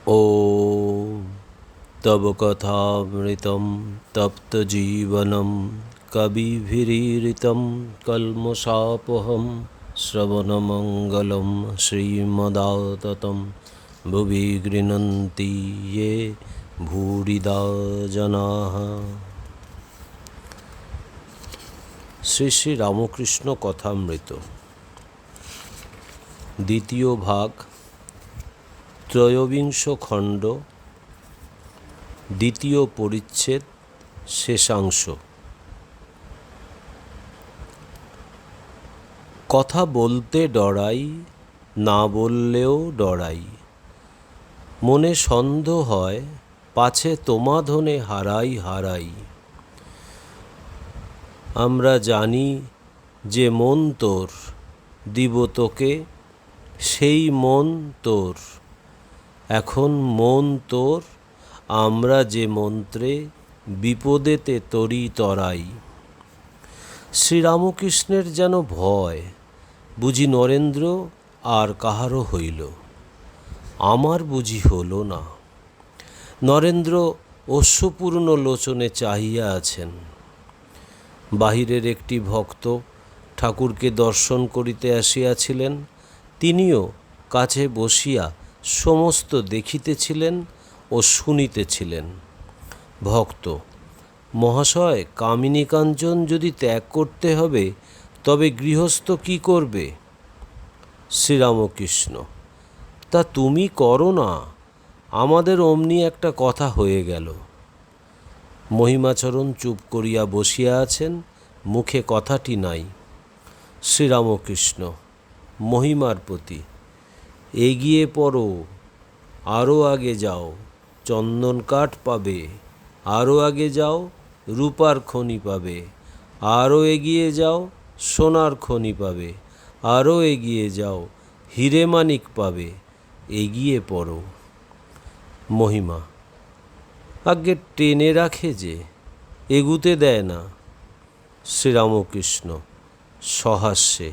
ॐ तव कथामृतं तप्तजीवनं कविभिरीरितं कल्मषापहं श्रवणमङ्गलं श्रीमदाततं भुवि गृह्णन्ति ये भूरिदा जनाः। শ্রী শ্রী রামকৃষ্ণ কথামৃত দ্বিতীয় ভাগ, ত্রয়োবিংশ খণ্ড, দ্বিতীয় পরিচ্ছেদ, শেষাংশ। কথা বলতে ডরাই, না বললেও ডরাই। মনে সন্দেহ হয়, পাছে তোমাধনে হারাই হারাই। আমরা জানি যে মন তোর, দিব তোকে সেই মন তোর। এখন মন তোর, আমরা যে মন্ত্রে বিপদেতে তরি তরাই। শ্রীরামকৃষ্ণের যেন ভয়, বুঝি নরেন্দ্র আর কাহারও হইল, আমার বুঝি হল না। নরেন্দ্র অশ্রুপূর্ণ লোচনে চাহিয়া আছেন। বাহিরের একটি ভক্ত ঠাকুরকে দর্শন করিতে আসিয়াছিলেন, তিনিও কাছে বসিয়া সমস্ত দেখিতেছিলেন ও শুনিতেছিলেন। ভক্ত: মহাশয়, কামিনী কাঞ্চন যদি ত্যাগ করতে হবে তবে গৃহস্থ কি করবে? শ্রীরামকৃষ্ণ: তা তুমি করো না, আমাদের অমনি একটা কথা হয়ে গেল। মহিমাচরণ চুপ করিয়া বসিয়া আছেন, মুখে কথাটি নাই। শ্রীরামকৃষ্ণ মহিমার প্রতি: এগিয়ে পড়ো, আরও আগে যাও, চন্দন কাঠ পাবে। আরও আগে যাও, রূপার খনি পাবে। আরও এগিয়ে যাও, সোনার খনি পাবে। আরও এগিয়ে যাও, হিরে মানিক পাবে। এগিয়ে পড়ো। মহিমা: আগে টেনে রাখে যে, এগুতে দেয় না। শ্রীরামকৃষ্ণ সহাস্যে: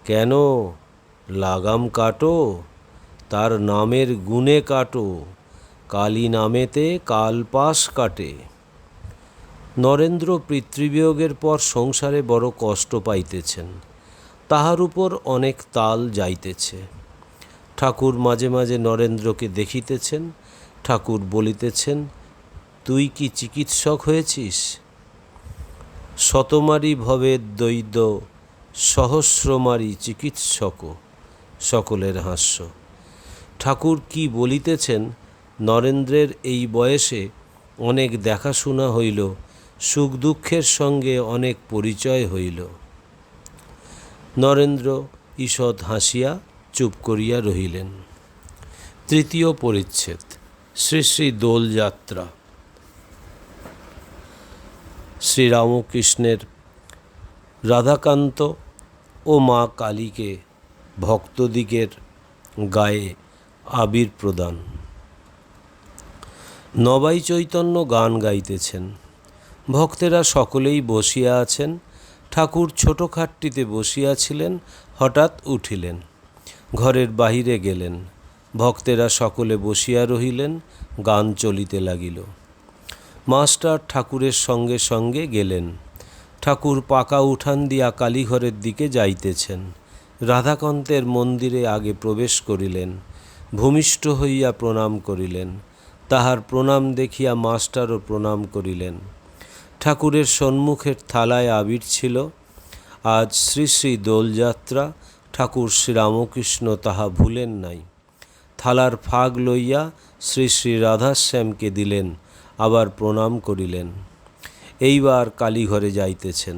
কেন, লাগাম কাটো, তার নামের গুণে কাটো। কালী নামেতে কালপাশ কাটে। নরেন্দ্র পিতৃবিয়োগের পর সংসারে বড় কষ্ট পাইতেছেন, তাহার উপর অনেক তাল যাইতেছে। ঠাকুর মাঝে মাঝে নরেন্দ্রকে দেখিতেছেন। ঠাকুর বলিতেছেন, তুই কি চিকিৎসক হয়েছিস? শতমারি ভবের দৈদ্য, সহস্রমারি চিকিৎসক। সকলের হাস্য। ঠাকুর কি বলিতেছেন, নরেন্দ্রের এই বয়সে অনেক দেখাশোনা হইল, সুখ দুঃখের সঙ্গে অনেক পরিচয় হইল। নরেন্দ্র ঈষৎ হাসিয়া চুপ করিয়া রহিলেন। তৃতীয় পরিচ্ছেদ, শ্রী শ্রী দোলযাত্রা। শ্রীরামকৃষ্ণের রাধাকান্ত ও মা কালীকে ভক্তদিগের গায়ে আবির প্রদান। নবাই চৈতন্য গান গাইতেছেন। ভক্তেরা সকলেই বসিয়া আছেন। ঠাকুর ছোট খাটটিতে বসিয়াছিলেন, হঠাৎ উঠিলেন, ঘরের বাহিরে গেলেন। ভক্তেরা সকলে বসিয়া রহিলেন, গান চলিতে লাগিল। মাস্টার ঠাকুরের সঙ্গে সঙ্গে গেলেন। ঠাকুর পাকা উঠান দিয়া কালীঘরের দিকে যাইতেছেন। রাধাকান্তের মন্দিরে আগে প্রবেশ করিলেন, ভূমিষ্ঠ হইয়া প্রণাম করিলেন। তাহার প্রণাম দেখিয়া মাস্টারও প্রণাম করিলেন। ঠাকুরের সম্মুখের থালায় আবির ছিল। আজ শ্রী শ্রী দোলযাত্রা, ঠাকুর শ্রীরামকৃষ্ণ তাহা ভুলেন নাই। থালার ফাগ লইয়া শ্রী শ্রী রাধাশ্যামকে দিলেন, আবার প্রণাম করিলেন। এইবার কালীঘরে যাইতেছেন।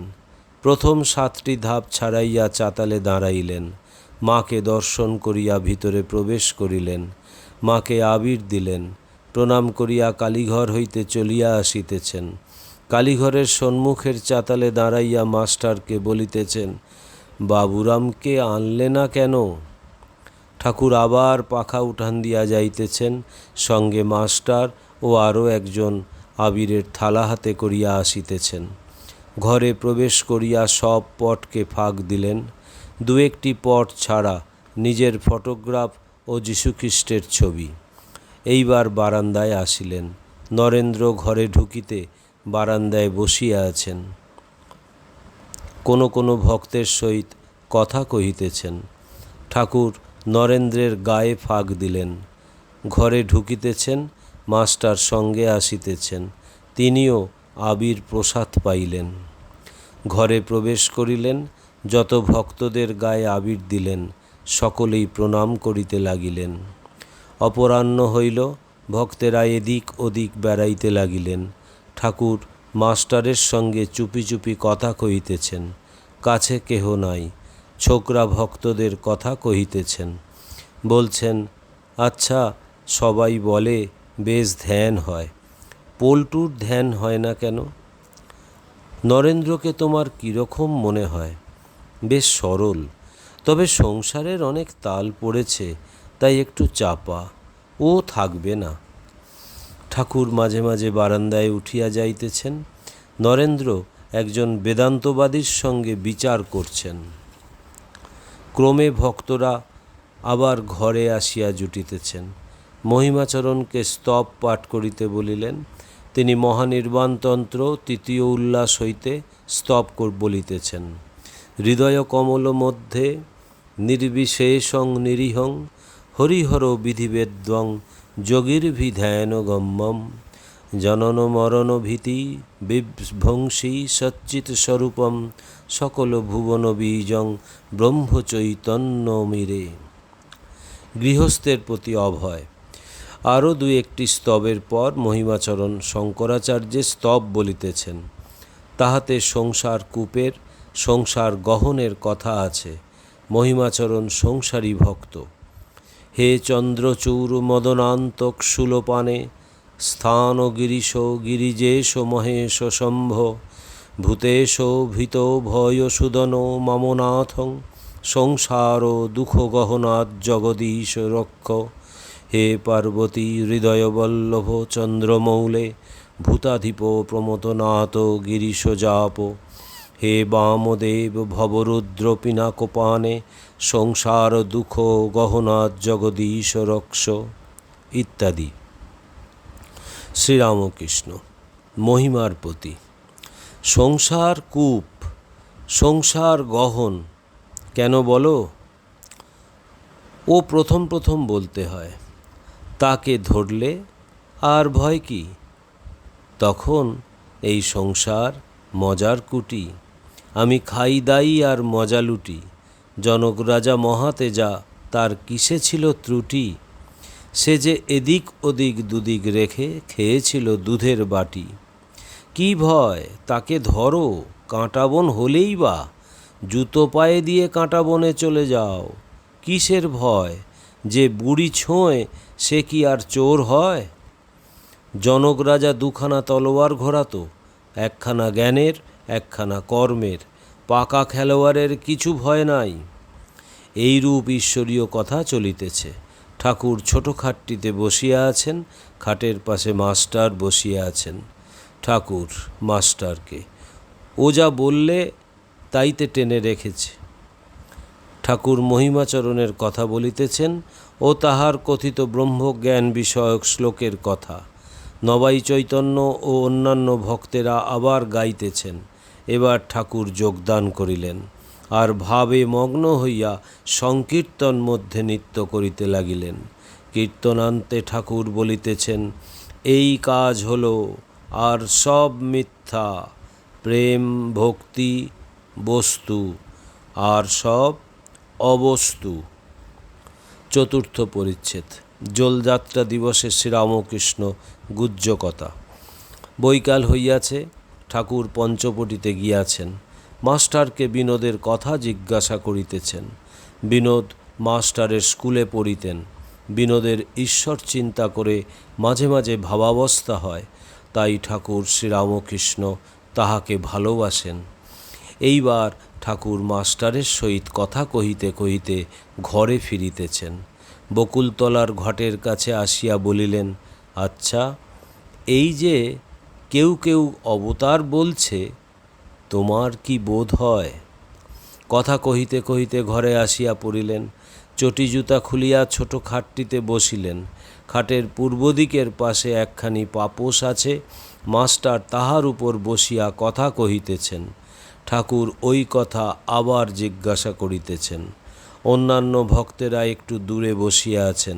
প্রথম 7টি ধাপ ছাড়াইয়া চাতালে দাঁড়াইলেন। মাকে দর্শন করিয়া ভিতরে প্রবেশ করিলেন। মাকে আবির দিলেন। প্রণাম করিয়া কালীঘর হইতে চলিয়া আসিতেছেন। কালীঘরের সম্মুখের চাতালে দাঁড়াইয়া মাস্টারকে বলিতেছেন, বাবুরামকে আনলে না কেন? ঠাকুর আবার পাখা উঠান দিয়া যাইতেছেন, সঙ্গে মাস্টার ও আরও একজন আবিরের থালা হাতে করিয়া আসিতেছেন। ঘরে প্রবেশ করিয়া সব পটকে ফাঁক দিলেন। দু একটি পট ছাড়া নিজের ফটোগ্রাফ ও যীশুখ্রিস্টের ছবি। এইবার বারান্দায় আসিলেন। নরেন্দ্র ঘরে ঢুকিতে বারান্দায় বসিয়া আছেন, কোনো কোনো ভক্তের সহিত কথা কহিতেছেন। ঠাকুর নরেন্দ্রের গায়ে ফাঁক দিলেন। ঘরে ঢুকিতেছেন, মাস্টার সঙ্গে আসিতেছেন। তিনিও আবির প্রসাদ পাইলেন। ঘরে প্রবেশ করিলেন, যত ভক্তদের গায়ে আবির দিলেন, সকলেই প্রণাম করিতে লাগিলেন। অপরাহ্ন হইল, ভক্তেরা এদিক ওদিক বেড়াইতে লাগিলেন। ঠাকুর মাস্টারের সঙ্গে চুপি চুপি কথা কহিতেছেন। কাছে কেহ নাই, ছোকরা ভক্তদের কথা কহিতেছেন। বলছেন, আচ্ছা, সবাই বলে বেশ ধ্যান হয়, পল্টুর ধ্যান হয় না কেন? নরেন্দ্রকে তোমার কীরকম মনে হয়? বেশ সরল, তবে সংসারের অনেক তাল পড়েছে, তাই একটু চাপা। ও থাকবে না। ঠাকুর মাঝে মাঝে বারান্দায় উঠিয়া যাইতেছেন। নরেন্দ্র একজন বেদান্তবাদীর সঙ্গে বিচার করছেন। ক্রমে ভক্তরা আবার ঘরে আসিয়া জুটিতেছেন। মহিমাচরণকে স্তব পাঠ করিতে বলিলেন। তিনি মহানির্বাণতন্ত্র তৃতীয় উল্লাস হইতে স্তব বলিতেছেন। হৃদয় কমল মধ্যে নির্বিশেষং নিরীহং হরিহর বিধিবেদ্যং যোগীর্ভিধ্যানগম্যম জনন মরণ ভীতি বিধ্বংসী সচ্চিৎ স্বরূপম সকল ভুবন বীজং ব্রহ্মচৈতন্যমিরে। গৃহস্থের প্রতি অভয়। আরও দু একটি স্তবের পর মহিমাচরণ শঙ্করাচার্যের স্তব বলিতেছেন। তাহাতে সংসার কূপের, সংসার গহনের কথা আছে। মহিমাচরণ সংসারী ভক্ত। হে চন্দ্রচূর মদনান্তক শূলপানে স্থান গিরিশ গিরিজেশ মহেশ শম্ভ ভূতেশ ভীত ভয় সুদন মামনাথং সংসার দুঃখ গহনাথ জগদীশ রক্ষ। হে পার্বতী হৃদয়বল্লভ চন্দ্রমৌলে ভূতাধিপ প্রমথনাথ গিরিশজাপ। হে বামদেব ভবরুদ্র পিনাকপানে সংসার দুঃখ গহনাথ জগদীশ রক্ষ ইত্যাদি। শ্রীরামকৃষ্ণ মহিমার প্রতি। সংসার কূপ, সংসার গহন কেন বলো? ও প্রথম প্রথম বলতে হয়। তাকে ধরলে আর ভয় কি? তখন এই সংসার মজার কুটি, আমি খাই দাই আর মজা লুটি। জনক রাজা মহাতেজা, তার কিসে ছিল ত্রুটি? সে যে এদিক ওদিক দুদিক রেখে খেয়েছিল দুধের বাটি। কি ভয়, তাকে ধরো, কাঁটা বন হলেই বা জুতো পায়ে দিয়ে কাঁটা বনে চলে যাও। কিসের ভয়? যে বুড়ি ছোঁয় সে কি আর চোর হয়? জনক রাজা দুখানা তলোয়ার ঘোরাতো, একখানা জ্ঞানের, একখানা কর্মের। পাকা খেলোয়াড়ের কিছু ভয় নাই। এইরূপ ঈশ্বরীয় কথা চলিতেছে। ঠাকুর ছোট খাটটিতে বসিয়া আছেন, খাটের পাশে মাস্টার বসিয়া আছেন। ঠাকুর মাস্টারকে ও যা বললে তাইতে টেনে রেখেছে। ঠাকুর মহিমাচরণের কথা বলিতেছেন ও তাহার কথিত ব্রহ্মজ্ঞান বিষয়ক শ্লোকের কথা। নবাই চৈতন্য ও অন্যান্য ভক্তেরা আবার গাইতেছেন। এবার ঠাকুর যোগদান করিলেন, আর ভাবে মগ্ন হইয়া সংকীর্তন মধ্যে নৃত্য করিতে লাগিলেন। কীর্তনান্তে ঠাকুর বলিতেছেন, এই কাজ হলো, আর সব মিথ্যা। প্রেম ভক্তি বস্তু, আর সব অবস্তু। চতুর্থ পরিচ্ছেদ। জলযাত্রা দিবসে শ্রীরামকৃষ্ণ গুহ্যকথা। বৈকাল হইয়াছে, ঠাকুর পঞ্চবটিতে গিয়াছেন। মাস্টারকে বিনোদের কথা জিজ্ঞাসা করিতেছেন। বিনোদ মাস্টারের স্কুলে পড়িতেন। বিনোদের ঈশ্বর চিন্তা করে মাঝে মাঝে ভাবাবস্থা হয়, তাই ঠাকুর শ্রীরামকৃষ্ণ তাহাকে ভালোবাসেন। এইবার ঠাকুর মাস্টারের সহিত কথা কহিতে কহিতে ঘরে ফিরিতেছেন। বকুলতলার ঘাটের কাছে আসিয়া বলিলেন, আচ্ছা, এই যে কেউ কেউ অবতার বলছে, তোমার কি বোধ হয়? কথা কহিতে কহিতে ঘরে আসিয়া পড়িলেন। চটি জুতা খুলিয়া ছোট খাটটিতে বসিলেন। খাটের পূর্ব দিকের পাশে একখানি পাপোশ আছে, মাস্টার তাহার উপর বসিয়া কথা কহিতেছেন। ঠাকুর ওই কথা আবার জিজ্ঞাসা করিতেছেন। অন্যান্য ভক্তেরা একটু দূরে বসিয়া আছেন,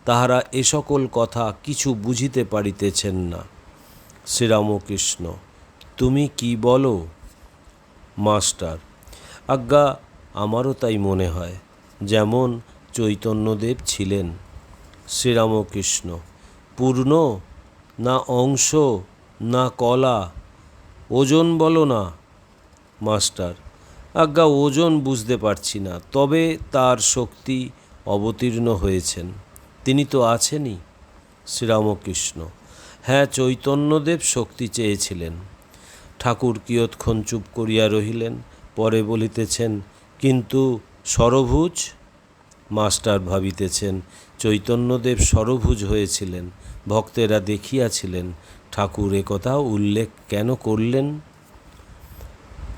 তাহারা এ সকল কথা কিছু বুঝিতে পারিতেছেন না। শ্রীরামকৃষ্ণ: তুমি কি বলো? মাস্টার: আজ্ঞা, আমারও তাই মনে হয়, যেমন চৈতন্যদেব ছিলেন। শ্রীরামকৃষ্ণ: পূর্ণ না অংশ না কলা? ওজন বলো না। মাস্টার: আজ্ঞা, ওজন বুঝতে পারছি না, তবে তার শক্তি অবতীর্ণ হয়েছেন। তিনি তো আছেনই। শ্রীরামকৃষ্ণ: হ্যাঁ, চৈতন্যদেব শক্তি চেয়েছিলেন। ঠাকুর কিয়ৎক্ষণ চুপ করিয়া রহিলেন, পরে বলিতেছেন, কিন্তু ষড়ভুজ? মাস্টার ভাবিতেছেন, চৈতন্যদেব ষড়ভুজ হয়েছিলেন, ভক্তেরা দেখিয়াছিলেন। ঠাকুর একথা উল্লেখ কেন করলেন?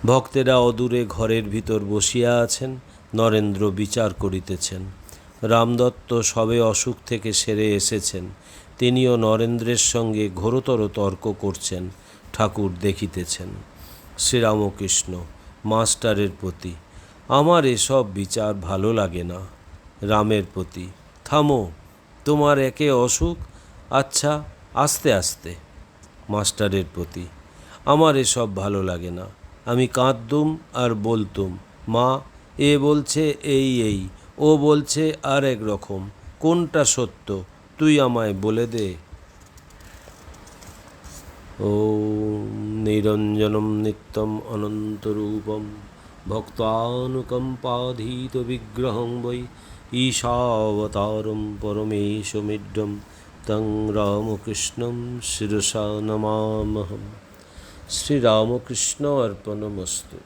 ভক্তেরা অদূরে ঘরের ভিতর বসিয়া আছেন। নরেন্দ্র বিচার করিতেছেন। রামদত্ত সবে অসুখ থেকে সেরে এসেছেন, তিনিও নরেন্দ্রের সঙ্গে ঘোরতর তর্ক করছেন। ঠাকুর দেখিতেছেন। শ্রীরামকৃষ্ণ মাস্টারের প্রতি: আমার এসব বিচার ভালো লাগে না। রামের প্রতি: থামো, তোমার একে অসুখ, আচ্ছা, আস্তে আস্তে। মাস্টারের প্রতি: আমার এসব ভালো লাগে না। আমি কাঁদতুম আর বলতুম, মা, এ বলছে এই, ও বলছে আর এক রকম, কোনটা সত্য তুই আমায় বলে দে। ওম নিরঞ্জনম নিত্যম অনন্তরূপম ভক্তানুকম্পাধীত বিগ্রহং বৈ ঈশাবতারম পরমেশমিড্ডম তং রামকৃষ্ণম শিরসা নমামহম। শ্রীরামকৃষ্ণ অর্পণমস্তু।